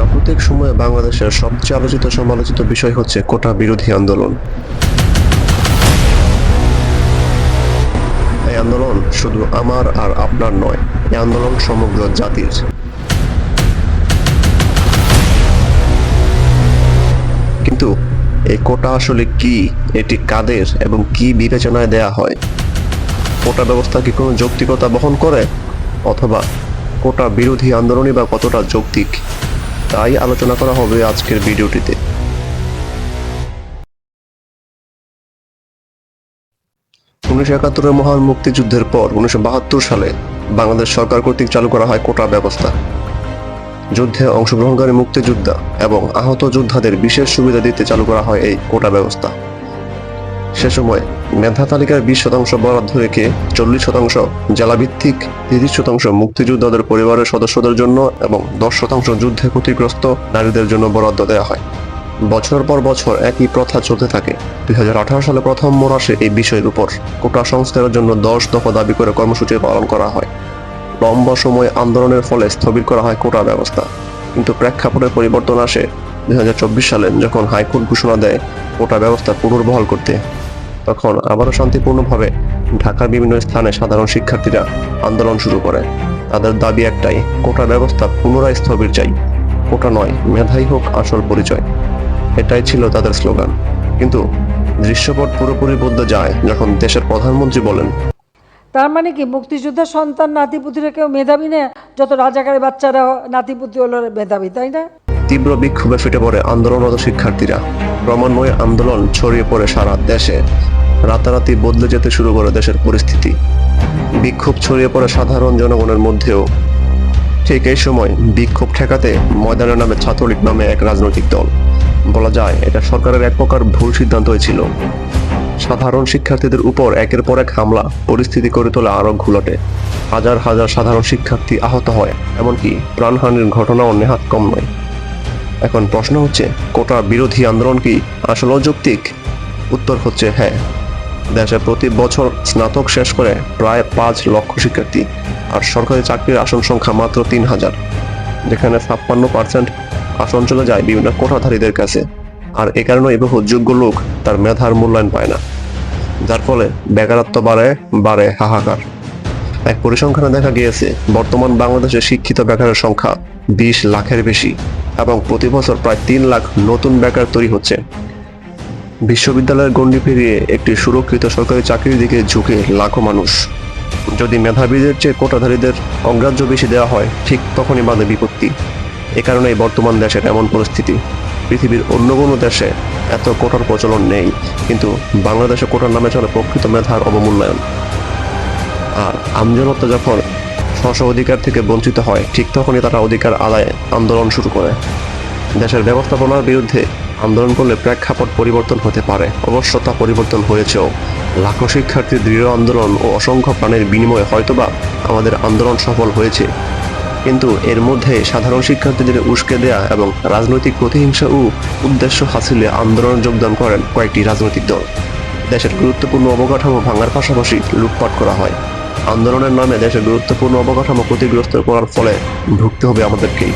সাম্প্রতিক সময়ে বাংলাদেশের সবচেয়ে আলোচিত সমালোচিত বিষয় হচ্ছে কোটা বিরোধী আন্দোলন। এই আন্দোলন শুধু আমার আর আপনার নয়, এই আন্দোলন সমগ্র জাতির। কিন্তু এই কোটা আসলে কি, এটি কাদের এবং কি বিবেচনায় দেয়া হয়? কোটা ব্যবস্থা কি কোনো যৌক্তিকতা বহন করে, অথবা কোটা বিরোধী আন্দোলনই বা কতটা যৌক্তিক? তাই আলোচনা করা হবে আজকের ভিডিওটিতে। 1971-এর মহান মুক্তিযুদ্ধের পর 1972 সালে বাংলাদেশ সরকার কর্তৃক চালু করা হয় কোটা ব্যবস্থা। যুদ্ধে অংশগ্রহণকারী মুক্তিযোদ্ধা এবং আহত যোদ্ধাদের বিশেষ সুবিধা দিতে চালু করা হয় এই কোটা ব্যবস্থা। সে সময় মেধা তালিকার 20% বরাদ্দ রেখে 40% জেলাভিত্তিক, 30% মুক্তিযোদ্ধাদের পরিবারের সদস্যদের জন্য এবং 10% যুদ্ধে ক্ষতিগ্রস্ত নারীদের জন্য বরাদ্দ দেওয়া হয়। বছর পর বছর একই প্রথা চলতে থাকে। 2018 সালে প্রথম মোড় আসে এই বিষয়ের উপর। কোটা সংস্কারের জন্য 10 দফা দাবি করে কর্মসূচি পালন করা হয়। লম্বা সময় আন্দোলনের ফলে স্থবির করা হয় কোটা ব্যবস্থা। কিন্তু প্রেক্ষাপটের পরিবর্তন আসে 2024 সালে, যখন হাইকোর্ট ঘোষণা দেয় কোটা ব্যবস্থা পুনর্বহাল করতে। তখন আবারও শান্তিপূর্ণভাবে ঢাকার বিভিন্ন স্থানে সাধারণ শিক্ষার্থীরা আন্দোলন শুরু করে। তাদের দাবি একটাই, কোটা ব্যবস্থা পুনরায় স্থবির চাই। কোটা নয়, মেধাই হোক আসল পরিচয়। এটাই ছিল তাদের স্লোগান। কিন্তু দৃশ্যপট পুরোপুরি বদলে যায় যখন দেশের প্রধানমন্ত্রী বলেন, তার মানে কি মুক্তিযোদ্ধার সন্তান নাতিপুতিরা কেউ মেধাবী না, যত রাজাকারের বাচ্চারা নাতিপুতি হলো মেধাবী, তাই না? তীব্র বিক্ষোভে ফেটে পড়ে আন্দোলনরত শিক্ষার্থীরা। ক্রমান্বয়ে আন্দোলন ছড়িয়ে পড়ে সারা দেশে। রাতারাতি বদলে যেতে শুরু করে দেশের পরিস্থিতি। বিক্ষোভ ছড়িয়ে পড়ে সাধারণ জনগণের মধ্যেও। ঠিক এই সময় বিক্ষোভ ঠেকাতে ময়দানে নামে ছাত্রলীগ নামে এক রাজনৈতিক দল। বলা যায় এটা সরকারের এক প্রকার ভুল সিদ্ধান্ত হয়েছিল। সাধারণ শিক্ষার্থীদের উপর একের পর এক হামলা পরিস্থিতি করে তোলে আরো ঘুলটে। হাজার হাজার সাধারণ শিক্ষার্থী আহত হয়, এমনকি প্রাণহানির ঘটনাও নেহাত কম নয়। এখন প্রশ্ন হচ্ছে, কোটা বিরোধী আন্দোলন কি আসলে যৌক্তিক? উত্তর হচ্ছে হ্যাঁ। দেশে প্রতি বছর স্নাতক শেষ করে প্রায় 5 লক্ষ শিক্ষার্থী, আর সরকারি চাকরির আসন সংখ্যা মাত্র 3000, যেখানে 56% আসন চলে যায় বিভিন্ন কোটাধারীদের কাছে। আর এ কারণে বহু যোগ্য লোক তার মেধার মূল্যায়ন পায় না, যার ফলে বেকারত্ব বাড়ে হাহাকার। এক পরিসংখ্যানে দেখা গিয়েছে বর্তমান বাংলাদেশে শিক্ষিত বেকারের সংখ্যা 20 লাখের বেশি, এবং প্রতি বছর প্রায় 3 লাখ নতুন বেকার তৈরি হচ্ছে। বিশ্ববিদ্যালয়ের গণ্ডি পেরিয়ে একটি সুরক্ষিত সরকারি চাকরির দিকে ঝুঁকে লাখো মানুষ। যদি মেধাবীদের চেয়ে কোটাধারীদের অগ্রাহ্য বেশি দেওয়া হয়, ঠিক তখনই বাধে বিপত্তি। এ কারণেই বর্তমান দেশের এমন পরিস্থিতি। পৃথিবীর অন্য কোনো দেশে এত কোটার প্রচলন নেই, কিন্তু বাংলাদেশে কোটার নামে চলে প্রকৃত মেধার অবমূল্যায়ন। আর আমজনতা যখন স্ব অধিকার থেকে বঞ্চিত হয়, ঠিক তখনই তারা অধিকার আদায়ে আন্দোলন শুরু করে। দেশের ব্যবস্থাপনার বিরুদ্ধে আন্দোলন করলে প্রেক্ষাপট পরিবর্তন হতে পারে। অবশ্য তা পরিবর্তন হয়েছেও। লাখো শিক্ষার্থীর দৃঢ় আন্দোলন ও অসংখ্য প্রাণের বিনিময়ে হয়তোবা আমাদের আন্দোলন সফল হয়েছে। কিন্তু এর মধ্যে সাধারণ শিক্ষার্থীদের উস্কে দেয়া এবং রাজনৈতিক প্রতিহিংসা ও উদ্দেশ্য হাসিলে আন্দোলনে যোগদান করেন কয়েকটি রাজনৈতিক দল। দেশের গুরুত্বপূর্ণ অবকাঠামো ভাঙার পাশাপাশি লুটপাট করা হয়। আন্দোলনের নামে দেশের গুরুত্বপূর্ণ অবকাঠামো ক্ষতিগ্রস্ত করার ফলে ভুগতে হবে আমাদেরকেই।